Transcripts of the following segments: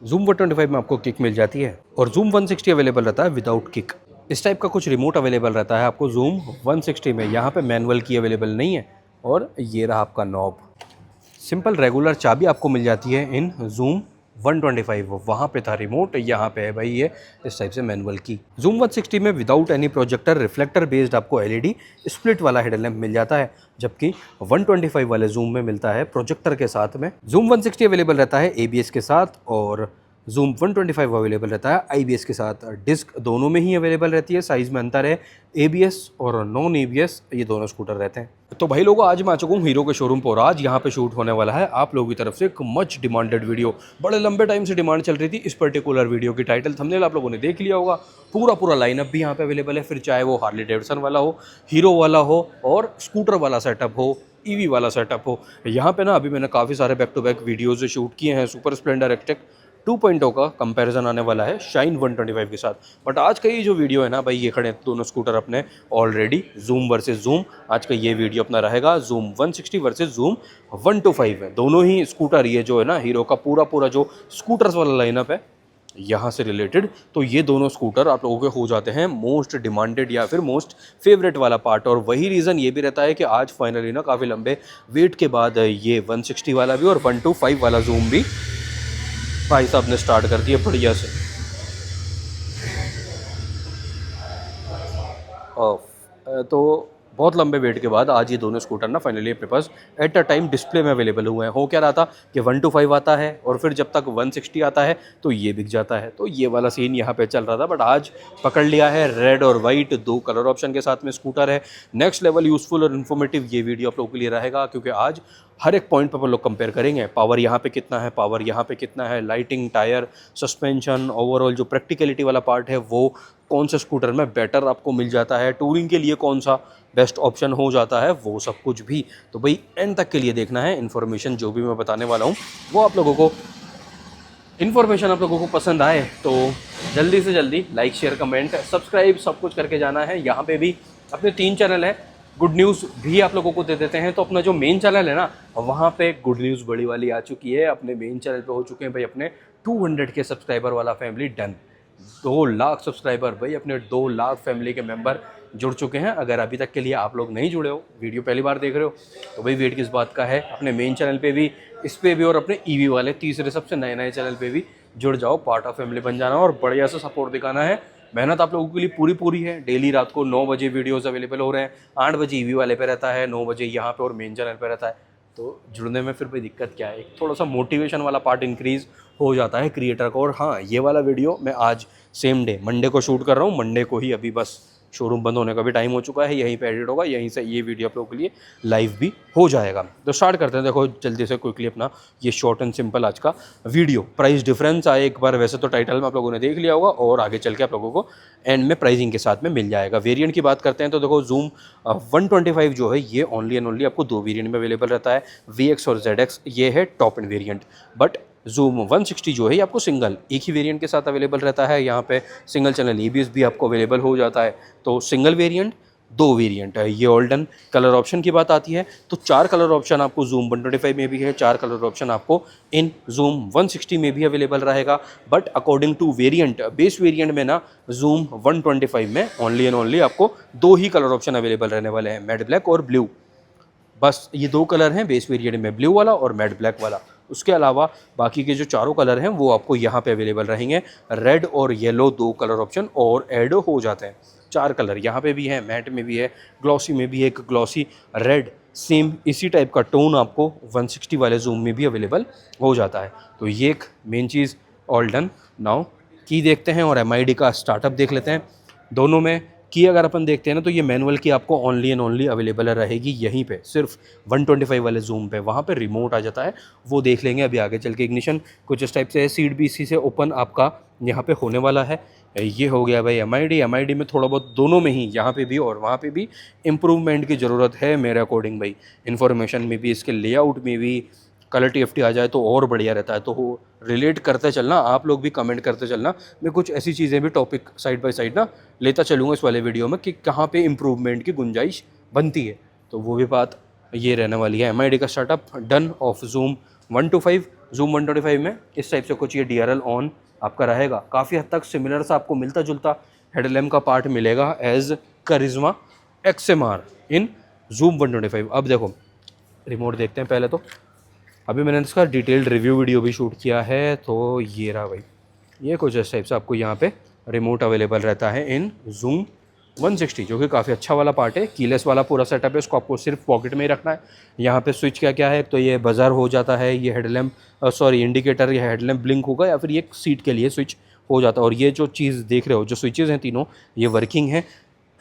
Zoom 125 में आपको kick मिल जाती है और Zoom 160 अवेलेबल रहता है विदाउट किक। इस टाइप का कुछ रिमोट अवेलेबल रहता है आपको Zoom 160 में। यहाँ पे मैनुअल की अवेलेबल नहीं है और ये रहा आपका नॉब। सिंपल रेगुलर चाबी आपको मिल जाती है इन Zoom 125। वहाँ पे था रिमोट, यहाँ पे है भाई ये इस टाइप से मैनुअल की। Zoom 160 में without any projector reflector based आपको एलईडी स्प्लिट वाला हेड लैम्प मिल जाता है, जबकि 125 वाले Zoom में मिलता है प्रोजेक्टर के साथ में। Zoom 160 अवेलेबल रहता है ABS के साथ और Zoom 125 अवेलेबल रहता है IBS के साथ। डिस्क दोनों में ही अवेलेबल रहती है, साइज़ में अंतर है। ABS और नॉन ABS ये दोनों स्कूटर रहते हैं। तो भाई लोगों, आज मैं आ चुका हूँ हीरो के शोरूम पर। आज यहाँ पे शूट होने वाला है आप लोगों की तरफ से एक मच डिमांडेड वीडियो। बड़े लंबे टाइम से डिमांड चल रही थी इस पर्टिकुलर वीडियो की। टाइटल थंबनेल आप लोगों ने देख लिया होगा। पूरा लाइनअप भी यहाँ पे अवेलेबल है, फिर चाहे वो हार्ले डेविडसन वाला हो, हीरो वाला हो और स्कूटर वाला सेटअप हो, ईवी वाला सेटअप हो। यहाँ पे ना अभी मैंने काफ़ी सारे back to back videos shoot किए हैं। सुपर स्प्लेंडर एक्सटेक 2.0 का कंपैरिजन आने वाला है शाइन 125 के साथ। बट आज का ये जो वीडियो है ना भाई, ये खड़े दोनों स्कूटर अपने ऑलरेडी Zoom वर्सेस Zoom। आज का ये वीडियो अपना रहेगा Zoom 160 वर्सेस Zoom 125 है। दोनों ही स्कूटर ये जो है ना हीरो का पूरा जो स्कूटर्स वाला लाइनअप है यहाँ से रिलेटेड, तो ये दोनों स्कूटर आप लोगों के हो जाते हैं मोस्ट डिमांडेड या फिर मोस्ट फेवरेट वाला पार्ट। और वही रीज़न ये भी रहता है कि आज फाइनली ना काफ़ी लंबे वेट के बाद ये 160 वाला भी और 125 वाला Zoom भी भाई साहब ने स्टार्ट कर दिया बढ़िया से। तो बहुत लंबे वेट के बाद आज ये दोनों स्कूटर ना फाइनली अपने पास एट अ टाइम डिस्प्ले में अवेलेबल हुए हैं। हो क्या रहा था कि 125 आता है और फिर जब तक 160 आता है तो ये बिक जाता है। तो ये वाला सीन यहाँ पे चल रहा था, बट आज पकड़ लिया है। रेड और वाइट दो कलर ऑप्शन के साथ में स्कूटर है। नेक्स्ट लेवल यूज़फुल और इन्फॉर्मेटिव ये वीडियो आप लोगों के लिए रहेगा, क्योंकि आज हर एक पॉइंट पर हम लोग कंपेयर करेंगे। पावर यहाँ पे कितना है, पावर यहाँ पे कितना है, लाइटिंग, टायर, सस्पेंशन, ओवरऑल जो प्रैक्टिकलिटी वाला पार्ट है वो कौन से स्कूटर में बेटर आपको मिल जाता है, टूरिंग के लिए कौन सा बेस्ट ऑप्शन हो जाता है, वो सब कुछ भी तो भाई एंड तक के लिए देखना है। इन्फॉर्मेशन जो भी मैं बताने वाला हूँ वो आप लोगों को इन्फॉर्मेशन आप लोगों को पसंद आए तो जल्दी से जल्दी लाइक, शेयर, कमेंट, सब्सक्राइब सब कुछ करके जाना है। यहाँ पे भी अपने 3 चैनल है, गुड न्यूज़ भी आप लोगों को दे देते हैं। तो अपना जो मेन चैनल है ना, वहाँ पे गुड न्यूज़ बड़ी वाली आ चुकी है। अपने मेन चैनल पे हो चुके हैं भाई अपने 200 के सब्सक्राइबर वाला फैमिली डन। 2 लाख सब्सक्राइबर भाई, अपने 2 लाख फैमिली के मेंबर जुड़ चुके हैं। अगर अभी तक के लिए आप लोग नहीं जुड़े हो, वीडियो पहली बार देख रहे हो, तो भाई वेट किस बात का है, अपने मेन चैनल पे भी, इस पे भी और अपने ईवी वाले तीसरे सबसे नए चैनल पे भी जुड़ जाओ। पार्ट ऑफ फैमिली बन जाना और बढ़िया से सपोर्ट दिखाना है। मेहनत आप लोगों के लिए पूरी है। डेली रात को 9 बजे वीडियोस अवेलेबल हो रहे हैं। 8 बजे ईवी वाले पे रहता है, 9 बजे यहाँ पे और मेन चैनल पे रहता है। तो जुड़ने में फिर भाई दिक्कत क्या है, एक थोड़ा सा मोटिवेशन वाला पार्ट इंक्रीज़ हो जाता है क्रिएटर को। और हाँ, ये वाला वीडियो मैं आज सेम डे मंडे को शूट कर रहा हूँ। मंडे को ही अभी बस शोरूम बंद होने का भी टाइम हो चुका है, यहीं पे एडिट होगा, यहीं से ये वीडियो आप लोगों के लिए लाइव भी हो जाएगा। तो स्टार्ट करते हैं। देखो जल्दी से क्विकली अपना ये शॉर्ट एंड सिंपल आज का वीडियो। प्राइस डिफरेंस आए एक बार, वैसे तो टाइटल में आप लोगों ने देख लिया होगा और आगे चल के आप लोगों को एंड में प्राइसिंग के साथ में मिल जाएगा। वेरिएंट की बात करते हैं तो देखो Zoom 125 जो है ये ओनली एंड ओनली आपको 2 वेरिएंट में अवेलेबल रहता है, VX और ZX। ये है top end variant. But Zoom 160 जो है ये आपको सिंगल एक ही वेरिएंट के साथ अवेलेबल रहता है। यहाँ पे सिंगल चैनल ABS भी आपको अवेलेबल हो जाता है। तो सिंगल वेरिएंट, 2 वेरिएंट है ये ऑल्डन। कलर ऑप्शन की बात आती है तो 4 कलर ऑप्शन आपको Zoom 125 में भी है, 4 कलर ऑप्शन आपको इन Zoom 160 में भी अवेलेबल रहेगा। But according to variant, base variant में ना Zoom 125 में ओनली एंड ओनली आपको 2 ही कलर ऑप्शन अवेलेबल रहने वाले हैं, मैट ब्लैक और ब्लू। बस ये 2 कलर हैं बेस वेरिएंट में, ब्लू वाला और मैट ब्लैक वाला। उसके अलावा बाकी के जो चारों कलर हैं वो आपको यहाँ पे अवेलेबल रहेंगे। रेड और येलो 2 कलर ऑप्शन और ऐड हो जाते हैं। 4 कलर यहाँ पे भी है, मैट में भी है, ग्लॉसी में भी है, एक ग्लॉसी रेड। सेम इसी टाइप का टोन आपको 160 वाले Zoom में भी अवेलेबल हो जाता है। तो ये एक मेन चीज़ ऑल डन। नाउ की देखते हैं और MID का स्टार्टअप देख लेते हैं। दोनों में की अगर अपन देखते हैं ना तो ये मैनुअल की आपको ओनली एंड ओनली अवेलेबल रहेगी यहीं पे, सिर्फ 125 वाले Zoom पे। वहाँ पे रिमोट आ जाता है, वो देख लेंगे अभी आगे चल के। इग्निशन कुछ इस टाइप से है, सीट भी इसी से ओपन आपका यहाँ पे होने वाला है। ये हो गया भाई MID में थोड़ा बहुत दोनों में ही, यहाँ पे भी और वहाँ पे भी इम्प्रूवमेंट की ज़रूरत है मेरे अकॉर्डिंग भाई। इन्फॉर्मेशन में भी, इसके लेआउट में भी कलर TFT आ जाए तो और बढ़िया रहता है। तो रिलेट करते चलना, आप लोग भी कमेंट करते चलना। मैं कुछ ऐसी चीज़ें भी टॉपिक साइड बाय साइड ना लेता चलूँगा इस वाले वीडियो में कि कहाँ पे इम्प्रूवमेंट की गुंजाइश बनती है। तो वो भी बात ये रहने वाली है। MID का startup done of Zoom 125 zoom 125 में इस टाइप से कुछ ये DRL ऑन आपका रहेगा। काफ़ी हद तक सिमिलर सा आपको मिलता जुलता हेडलैम्प का पार्ट मिलेगा as Karizma XMR in Zoom 125। अब देखो रिमोट देखते हैं पहले तो। अभी मैंने इसका डिटेल्ड रिव्यू वीडियो भी शूट किया है, तो ये रहा भाई, ये कुछ इस टाइप से आपको यहाँ पे रिमोट अवेलेबल रहता है इन जूम 160, जो कि काफ़ी अच्छा वाला पार्ट है। कीलेस वाला पूरा सेटअप है, उसको आपको सिर्फ पॉकेट में ही रखना है। यहाँ पे स्विच क्या क्या है, तो ये बज़र हो जाता है, ये हेडलैम्प सॉरी इंडिकेटर, ये हेडलैम्प ब्लिंक होगा, या फिर ये सीट के लिए स्विच हो जाता है। और ये जो चीज़ देख रहे हो, जो स्विचेज़ हैं तीनों, ये वर्किंग है।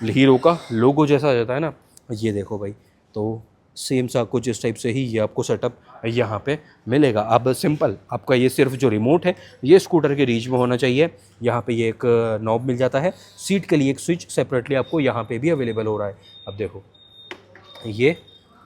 हीरो का लोगो जैसा आ जाता है ना, ये देखो भाई, तो सेम सा कुछ इस टाइप से ही ये आपको सेटअप यहाँ पे मिलेगा। अब सिंपल आपका ये सिर्फ जो रिमोट है ये स्कूटर के रीच में होना चाहिए। यहाँ पे ये एक नॉब मिल जाता है, सीट के लिए एक स्विच सेपरेटली आपको यहाँ पे भी अवेलेबल हो रहा है। अब देखो ये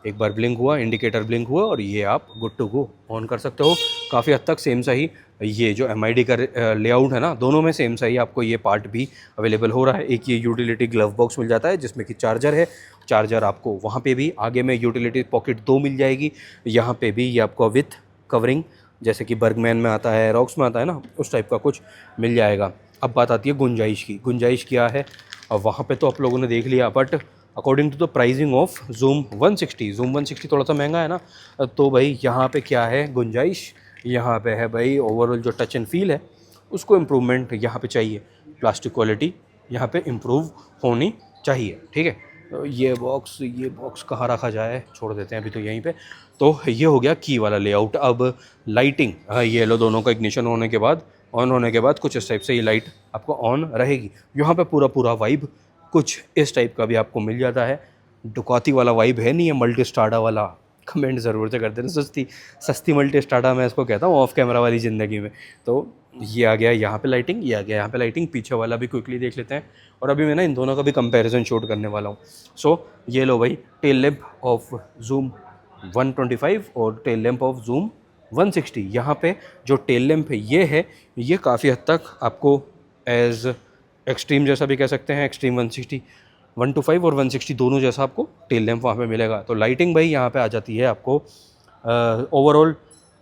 एक बार ब्लिंक हुआ, इंडिकेटर ब्लिंक हुआ, और ये आप गुड टू गो ऑन कर सकते हो। काफ़ी हद तक सेम सा ही ये जो MID का लेआउट है ना, दोनों में सेम सा ही आपको ये पार्ट भी अवेलेबल हो रहा है। एक ये यूटिलिटी ग्लव बॉक्स मिल जाता है जिसमें कि चार्जर है, चार्जर आपको वहाँ पे भी आगे में यूटिलिटी पॉकेट 2 मिल जाएगी। यहाँ पे भी ये आपको विथ कवरिंग, जैसे कि बर्गमैन में आता है, रॉक्स में आता है ना, उस टाइप का कुछ मिल जाएगा। अब बात आती है गुंजाइश की। गुंजाइश क्या है, अब वहाँ पे तो आप लोगों ने देख लिया, but according to the pricing of Zoom 160 थोड़ा सा महंगा है ना, तो भाई यहाँ पे क्या है गुंजाइश, यहाँ पे है भाई ओवरऑल जो टच एंड फील है उसको इम्प्रूवमेंट यहाँ पे चाहिए। प्लास्टिक क्वालिटी यहाँ पे इम्प्रूव होनी चाहिए, ठीक है। तो ये बॉक्स कहाँ रखा जाए, छोड़ देते हैं अभी तो यहीं पे। तो ये हो गया की वाला लेआउट। अब लाइटिंग, ये लो, दोनों का इग्निशन होने के बाद, ऑन होने के बाद कुछ इस टाइप से ये लाइट आपको ऑन रहेगी। यहाँ पे पूरा वाइब कुछ इस टाइप का भी आपको मिल जाता है। डुकाती वाला वाइब है नहीं है, मल्टी स्टाडा वाला। कमेंट ज़रूर से कर देना, सस्ती मल्टी स्टाडा मैं इसको कहता हूँ ऑफ कैमरा वाली ज़िंदगी में। तो ये आ गया यहाँ पे लाइटिंग, ये आ गया यहाँ पे लाइटिंग। पीछे वाला भी क्विकली देख लेते हैं, और अभी मैं ना इन दोनों का भी कंपैरिजन शूट करने वाला हूँ। सो ये लो भाई, टेल लैंप ऑफ जूम 125 और टेल लैंप ऑफ जूम 160। यहाँ पे जो टेल लैंप है ये काफ़ी हद तक आपको एज एक्सट्रीम जैसा भी कह सकते हैं, एक्सट्रीम 160 125 और 160 दोनों जैसा आपको टेल लैंप वहाँ पे मिलेगा। तो लाइटिंग भाई यहाँ पे आ जाती है आपको ओवरऑल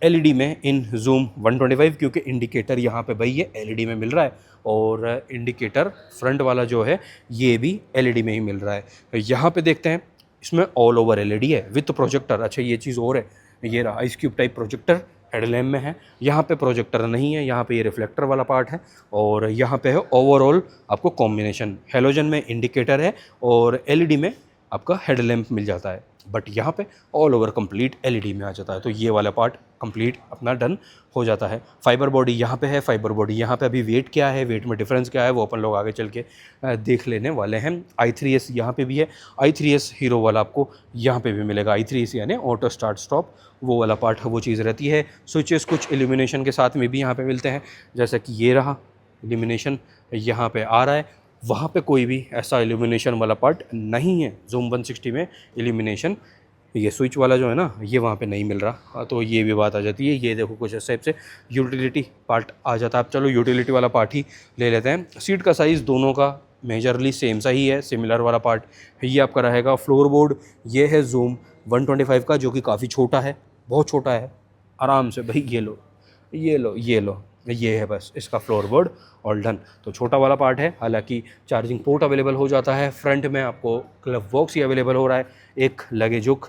LED में इन जूम 125, क्योंकि इंडिकेटर यहाँ पे भाई ये LED में मिल रहा है, और इंडिकेटर फ्रंट वाला जो है ये भी LED में ही मिल रहा है। यहाँ पे देखते हैं, इसमें ऑल ओवर LED है विथ प्रोजेक्टर। अच्छा ये चीज़ और है, ये रहा ice cube type projector headlamp में है। यहाँ पे प्रोजेक्टर नहीं है, यहाँ पे ये रिफ्लेक्टर वाला पार्ट है, और यहाँ पे है ओवरऑल आपको कॉम्बिनेशन, हेलोजन में इंडिकेटर है और LED में आपका हेडलैम्प मिल जाता है। बट यहाँ पे ऑल ओवर कंप्लीट LED में आ जाता है। तो ये वाला पार्ट कंप्लीट अपना डन हो जाता है। फाइबर बॉडी यहाँ पे है, फाइबर बॉडी यहाँ पे अभी वेट क्या है, वेट में डिफरेंस क्या है, वो अपन लोग आगे चल के देख लेने वाले हैं। i3s यहाँ पे भी है, i3s हीरो वाला आपको यहाँ पे भी मिलेगा। i3s यानी ऑटो स्टार्ट स्टॉप, वो वाला पार्ट वो चीज़ रहती है। स्विचेस कुछ इल्यूमिनेशन के साथ में भी यहाँ पे मिलते हैं, जैसे कि ये रहा इल्यूमिनेशन यहाँ पे आ रहा है। वहाँ पे कोई भी ऐसा इल्यूमिनेशन वाला पार्ट नहीं है जूम 160 में। इल्यूमिनेशन ये स्विच वाला जो है ना, ये वहाँ पे नहीं मिल रहा, तो ये भी बात आ जाती है। ये देखो कुछ इस टाइप से यूटिलिटी पार्ट आ जाता है। अब चलो यूटिलिटी वाला पार्ट ही ले लेते हैं। सीट का साइज़ दोनों का मेजरली सेम सा ही है, सिमिलर वाला पार्ट ये आपका रहेगा। फ्लोर बोर्ड ये है जूम 125 का, जो कि काफ़ी छोटा है, बहुत छोटा है। आराम से भाई ये लो, ये है बस इसका फ्लोर बोर्ड, ऑल डन। तो छोटा वाला पार्ट है, हालांकि चार्जिंग पोर्ट अवेलेबल हो जाता है। फ्रंट में आपको ग्लव बॉक्स ही अवेलेबल हो रहा है, एक लगेज हुक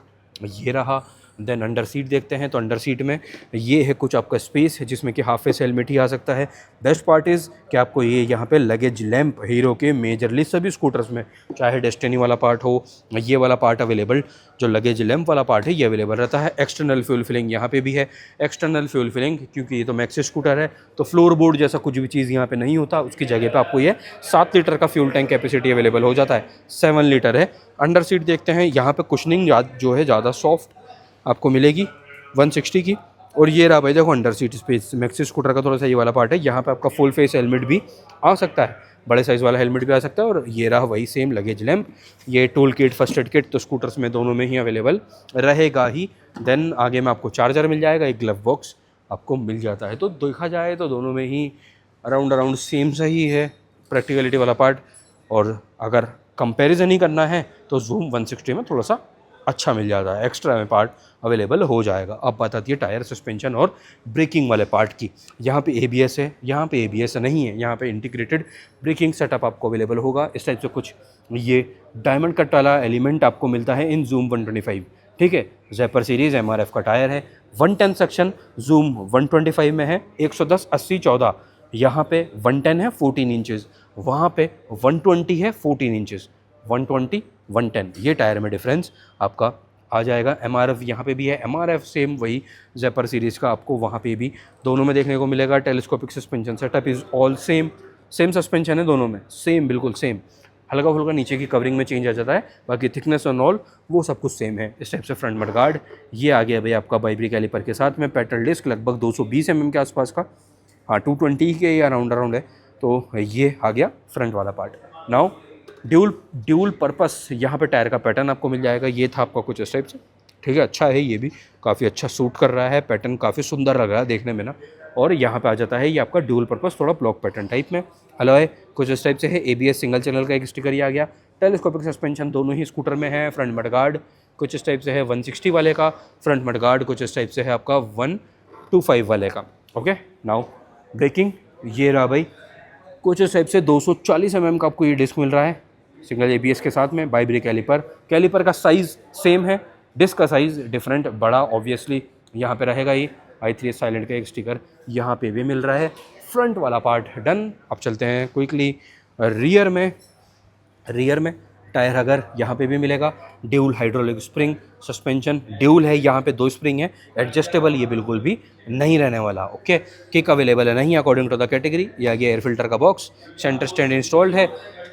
ये रहा। देन अंडर सीट देखते हैं, तो अंडर सीट में ये है कुछ आपका स्पेस है, जिसमें कि हाफ फेस हेलमेट ही आ सकता है। बेस्ट पार्ट इज़ कि आपको ये यहाँ पे लगेज लैंप हीरो के मेजरली सभी स्कूटर्स में, चाहे डेस्टिनी वाला पार्ट हो, ये वाला पार्ट अवेलेबल, जो लगेज लैंप वाला पार्ट है ये अवेलेबल रहता है। एक्सटर्नल फ्यूल फिलिंग यहाँ पे भी है। एक्सटर्नल फ्यूल फिलिंग क्योंकि ये तो मैक्सी स्कूटर है, तो फ्लोर बोर्ड जैसा कुछ भी चीज़ यहाँ पे नहीं होता, उसकी जगह पे आपको ये 7 लीटर का फ्यूल टैंक कैपेसिटी अवेलेबल हो जाता है। 7 लीटर है। अंडर सीट देखते हैं, यहाँ पे कुशनिंग जो है ज़्यादा सॉफ्ट आपको मिलेगी 160 की। और ये रहा भाई देखो under seat space, maxi scooter का थोड़ा सा ये वाला पार्ट है। यहाँ पे आपका फुल फेस हेलमेट भी आ सकता है, बड़े साइज़ वाला हेलमेट भी आ सकता है। और ये रहा वही सेम लगेज लैंप, ये tool kit, first aid kit तो स्कूटर्स में दोनों में ही अवेलेबल रहेगा ही। देन आगे में आपको चार्जर मिल जाएगा, एक ग्लव बॉक्स आपको मिल जाता है। तो देखा जाए तो दोनों में ही अराउंड सेम सही है प्रैक्टिकलिटी वाला पार्ट। और अगर कंपैरिजन ही करना है तो जूम 160 में थोड़ा सा अच्छा मिल जाता है, एक्स्ट्रा में पार्ट अवेलेबल हो जाएगा। अब बात आती है टायर, सस्पेंशन और ब्रेकिंग वाले पार्ट की। यहाँ पे ABS है, यहाँ पे ABS नहीं है, यहाँ पे इंटीग्रेटेड ब्रेकिंग सेटअप आपको अवेलेबल होगा। इस टाइप से कुछ ये डायमंड कट वाला एलिमेंट आपको मिलता है इन जूम 125, ठीक है। ज़ेपर सीरीज़ MRF का टायर है, 110 सेक्शन जूम 125 में है, 110 80 14, यहाँ पे 110 है 14 इंचज़, वहाँ पे 120 है 14 इंचज़, 120 110, ये टायर में डिफरेंस आपका आ जाएगा। MRF यहाँ पे भी है, MRF सेम वही ज़ेपर सीरीज़ का आपको वहाँ पे भी दोनों में देखने को मिलेगा। Telescopic suspension setup is all same suspension है दोनों में, सेम बिल्कुल सेम, हल्का फुल्का नीचे की कवरिंग में चेंज आ जाता है, बाकी थिकनेस और ऑल वो सब कुछ सेम है। इस टाइप से फ्रंट मड गार्ड ये आ गया भाई आपका बाइब्री कैलिपर के साथ में। पेट्रोल डिस्क लगभग 220 mm के आसपास का, हाँ 220 के या अराउंड है, तो ये आ गया फ्रंट वाला पार्ट। नाउ ड्यूल पर्पस यहाँ पे टायर का पैटर्न आपको मिल जाएगा। ये था आपका कुछ इस टाइप से, ठीक है। अच्छा है, ये भी काफ़ी अच्छा सूट कर रहा है, पैटर्न काफ़ी सुंदर लग रहा है देखने में ना। और यहाँ पे आ जाता है ये आपका ड्यूल पर्पस थोड़ा ब्लॉक पैटर्न टाइप में। अलॉय कुछ इस टाइप से है, ABS सिंगल चैनल का एक स्टिकर ये आ गया। टेलीस्कोपिक सस्पेंशन दोनों ही स्कूटर में है। फ्रंट मड गार्ड कुछ इस टाइप से है 160 वाले का, फ्रंट मड गार्ड कुछ इस टाइप से है आपका 125 वाले का। ओके, नाउ ब्रेकिंग ये रहा भाई कुछ इस टाइप से 240 mm का आपको ये डिस्क मिल रहा है सिंगल ABS के साथ में। बाइब्री कैलिपर का साइज़ सेम है, डिस्क का साइज़ डिफरेंट बड़ा ऑब्वियसली यहाँ पे रहेगा ही। i3 साइलेंट का एक स्टिकर यहाँ पे भी मिल रहा है। फ्रंट वाला पार्ट डन। अब चलते हैं क्विकली रियर में टायर अगर यहाँ पे भी मिलेगा। Dual hydraulic spring suspension dual है, यहाँ पे 2 स्प्रिंग है, एडजस्टेबल ये बिल्कुल भी नहीं रहने वाला। ओके, किक अवेलेबल है नहीं अकॉर्डिंग टू द कैटेगरी। ये आ गया एयर फिल्टर का बॉक्स, सेंटर स्टैंड इंस्टॉल्ड है,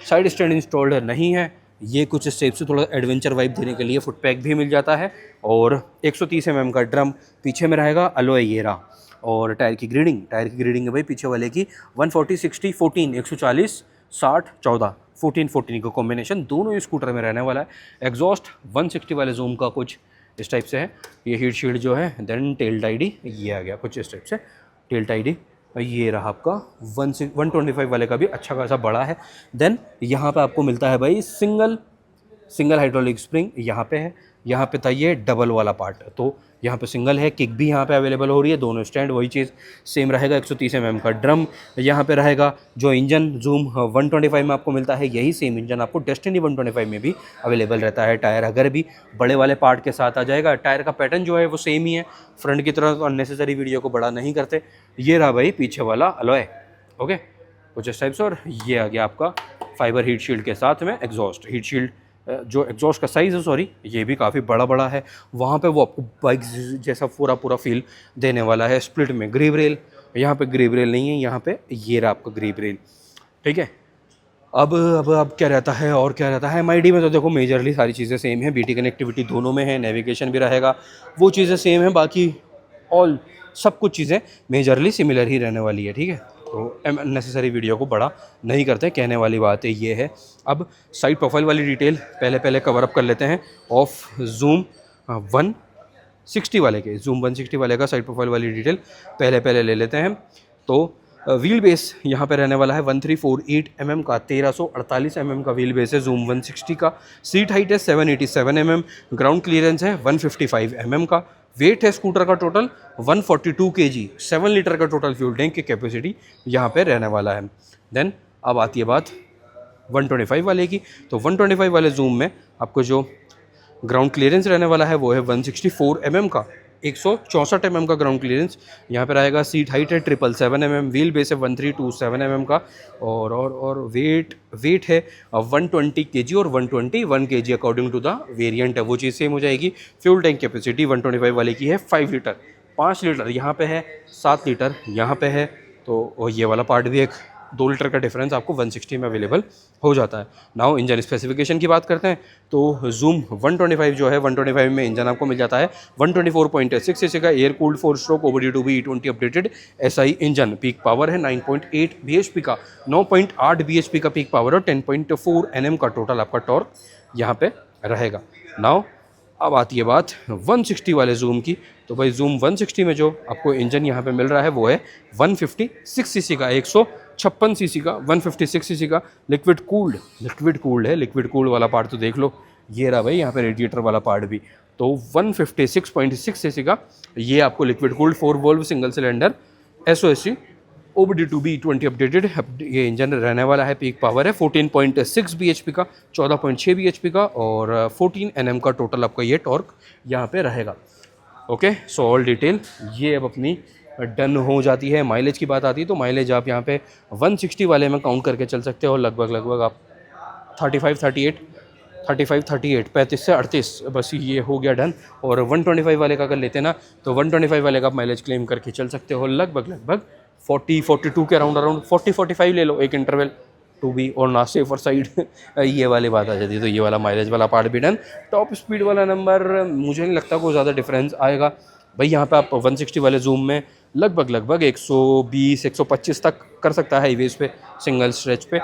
साइड स्टैंड इंस्टॉल्ड नहीं है। ये कुछ इस टाइप से थोड़ा एडवेंचर वाइब देने के लिए फुट पैक भी मिल जाता है। और 130 mm का ड्रम पीछे में रहेगा, अलॉय ये रहा। और टायर की ग्रेडिंग है भाई पीछे वाले की 140 60 14, 140 60 14, 14 14 का कॉम्बिनेशन दोनों ही स्कूटर में रहने वाला है। एग्जॉस्ट 160 वाले जूम का कुछ इस टाइप से है। ये हीट शील्ड जो है, देन टेल टाइडी ये आ गया कुछ इस टाइप से, टेल टाइडी ये रहा आपका 125 वाले का भी अच्छा खासा बड़ा है। देन यहाँ पे आपको मिलता है भाई सिंगल हाइड्रोलिक स्प्रिंग यहाँ पे है, यहाँ पे था ये डबल वाला पार्ट, तो यहाँ पे सिंगल है। किक भी यहाँ पे अवेलेबल हो रही है, दोनों स्टैंड वही चीज़ सेम रहेगा। 130 mm का ड्रम यहाँ पे रहेगा। जो इंजन जूम 125 में आपको मिलता है, यही सेम इंजन आपको डेस्टिनी 125 में भी अवेलेबल रहता है। टायर अगर भी बड़े वाले पार्ट के साथ आ जाएगा। टायर का पैटर्न जो है वो सेम ही है, फ्रंट की तरह तो अननेसेसरी वीडियो को बड़ा नहीं करते। ये रहा भाई पीछे वाला अलॉय, ओके कुछ इस टाइप से। और ये आ गया आपका फाइबर हीट शील्ड के साथ में एग्जॉस्ट हीट शील्ड। जो एग्जॉस्ट का साइज़ है सॉरी, ये भी काफ़ी बड़ा है। वहाँ पे वो आपको बाइक जैसा पूरा फील देने वाला है। स्प्लिट में ग्रिप रेल, यहाँ पे ग्रिप रेल नहीं है, यहाँ पे ये रहा आपका ग्रिप रेल, ठीक है। अब क्या रहता है और क्या रहता है MID में, तो देखो मेजरली सारी चीज़ें सेम है। BT कनेक्टिविटी दोनों में है, नेविगेशन भी रहेगा, वो चीज़ें सेम है। बाकी ऑल सब कुछ चीज़ें मेजरली सिमिलर ही रहने वाली है, ठीक है। तो नेसेसरी वीडियो को बड़ा नहीं करते, कहने वाली बात है ये है। अब साइड प्रोफाइल वाली डिटेल पहले कवर अप कर लेते हैं ऑफ जूम 160 वाले के। जूम 160 वाले का साइड प्रोफाइल वाली डिटेल पहले ले लेते हैं। तो व्हील बेस यहाँ पे रहने वाला है 1348 mm का, 1348 mm का व्हील बेस है जूम 160 का। सीट हाइट है 787 mm, ग्राउंड क्लियरेंस है 155 mm का। वेट है स्कूटर का टोटल 142 kg, 7 लीटर का टोटल फ्यूल टैंक की कैपेसिटी यहाँ पे रहने वाला है। देन अब आती है बात 125 वाले की। तो 125 वाले जूम में आपको जो ग्राउंड क्लियरेंस रहने वाला है वो है 164 mm का, 164 mm का ग्राउंड क्लियरेंस यहाँ पे रहेगा। सीट हाइट है 777 mm, व्हील बेस है 1327 mm का। और वेट है 120 kg और 121 kg according to the variant है, वो चीज़ सेम हो जाएगी। फ्यूल टैंक कैपेसिटी 125 वाले की है 5 लीटर, 5 लीटर यहाँ पे है, 7 लीटर यहाँ पे है। तो ये वाला पार्ट भी एक 2 लीटर का डिफरेंस आपको 160 में अवेलेबल हो जाता है। नाउ इंजन स्पेसिफिकेशन की बात करते हैं तो जूम 125 जो है 125 में इंजन आपको मिल जाता है 124.6 सीसी का air cooled 4 stroke OBD2B E20 updated SI engine. Peak power है 9.8 bhp का, 9.8 bhp का पीक पावर और 10.4 Nm का टोटल आपका टॉर्क यहाँ पे रहेगा। नाउ अब आती है बात 160 वाले जूम की। तो भाई जूम 160 में जो आपको इंजन यहाँ पे मिल रहा है वो है 156 सीसी का, 156 सीसी का, 156 सीसी का लिक्विड कूल्ड है। लिक्विड कूल्ड वाला पार्ट तो देख लो, ये रहा भाई यहाँ पे रेडिएटर वाला पार्ट भी। तो 156.6 सीसी का ये आपको liquid cooled 4 valve single cylinder SOSC OBD2B 20 updated ये इंजन रहने वाला है। पीक पावर है 14.6 bhp का, 14.6 bhp का, और 14 Nm का टोटल आपका ये टॉर्क यहाँ पे रहेगा। ओके, सो ऑल डिटेल ये अब अपनी डन हो जाती है। माइलेज की बात आती है तो माइलेज आप यहाँ पे 160 वाले में काउंट करके चल सकते हो। लगभग आप 35 38 35 से 38 बस ये हो गया डन। और 125 वाले का अगर लेते ना तो 125 वाले का आप माइलेज क्लेम करके चल सकते हो लगभग 40-42 के अराउंड 40-45 ले लो एक इंटरवल टू बी और ना सेफर साइड। ये वाली बात आ जाती है। तो ये वाला माइलेज वाला पार्ट भी डन। टॉप स्पीड वाला नंबर मुझे नहीं लगता कोई ज़्यादा डिफरेंस आएगा भाई। यहाँ पे आप 160 वाले जूम में लगभग 120-125 तक कर सकता है हाईवेज पे, सिंगल स्ट्रेच पे,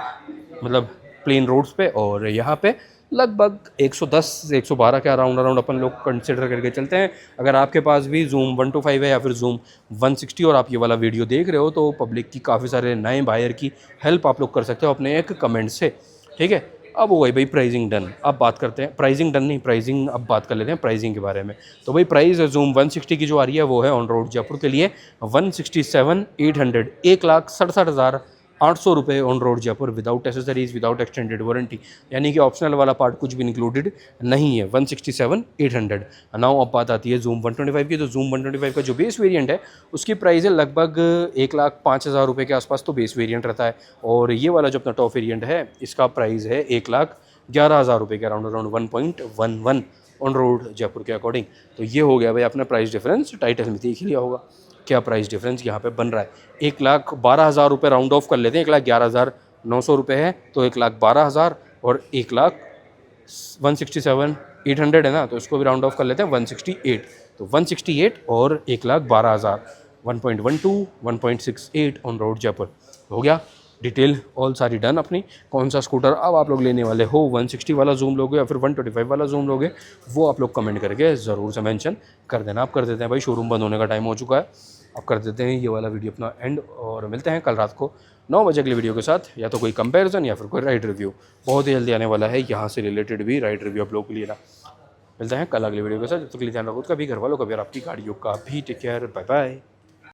मतलब प्लेन रोड्स पे। और यहाँ पे लगभग 110 से 112 के अराउंड अपन लोग कंसिडर करके चलते हैं। अगर आपके पास भी जूम 125 है या फिर जूम 160 और आप ये वाला वीडियो देख रहे हो तो पब्लिक की काफ़ी सारे नए बायर की हेल्प आप लोग कर सकते हो अपने एक कमेंट से, ठीक है। अब हो गई भाई प्राइसिंग डन। अब बात करते हैं प्राइसिंग डन नहीं, प्राइसिंग अब बात कर लेते हैं प्राइसिंग के बारे में। तो भाई प्राइस जूम 160 की जो आ रही है वो है ऑन रोड जयपुर के लिए 167,800, 1,67,800 रुपये on road Jaipur, without accessories, without extended warranty, यानी कि ऑप्शनल वाला पार्ट कुछ भी इंक्लूडेड नहीं है। 167,800। नाउ अब बात आती है जूम 125 की। तो जूम 125 का जो बेस वेरिएंट है उसकी प्राइस है लगभग 1,05,000 रुपये के आसपास, तो बेस वेरिएंट रहता है। और ये वाला जो अपना टॉप वेरिएंट है इसका प्राइस है 1,11,000 रुपये के अराउंड 1.11 ऑन रोड जयपुर के अकॉर्डिंग। तो ये हो गया भाई अपना प्राइस डिफरेंस। टाइटल में देख ही लिया होगा क्या प्राइस डिफरेंस यहाँ पे बन रहा है। 1,12,000 रुपये राउंड ऑफ कर लेते हैं, 1,11,900 रुपये है तो 1,12,000 और 1,67,800 है ना, तो इसको भी राउंड ऑफ कर लेते हैं 168। तो 168 और 1,12,000, 1.12 1.68 ऑन रोड जयपुर हो गया। डिटेल ऑल सारी डन अपनी। कौन सा स्कूटर अब आप लोग लेने वाले हो, 160 वाला जूम लोगे या फिर 125 वाला जूम लोगे, वो आप लोग कमेंट करके ज़रूर से मेंशन कर देना। आप कर देते हैं भाई, शोरूम बंद होने का टाइम हो चुका है। अब कर देते हैं ये वाला वीडियो अपना एंड और मिलते हैं कल रात को 9 बजे अगली वीडियो के साथ, या तो कोई कंपैरिजन या फिर कोई राइड रिव्यू बहुत ही जल्दी आने वाला है। यहाँ से रिलेटेड भी राइड रिव्यू आप लोगों के लिए ना। मिलते हैं कल अगली वीडियो के साथ, जब तक के लिए ध्यान रखो कभी घर वालों का भी और आपकी गाड़ियों का भी। Take care, bye bye.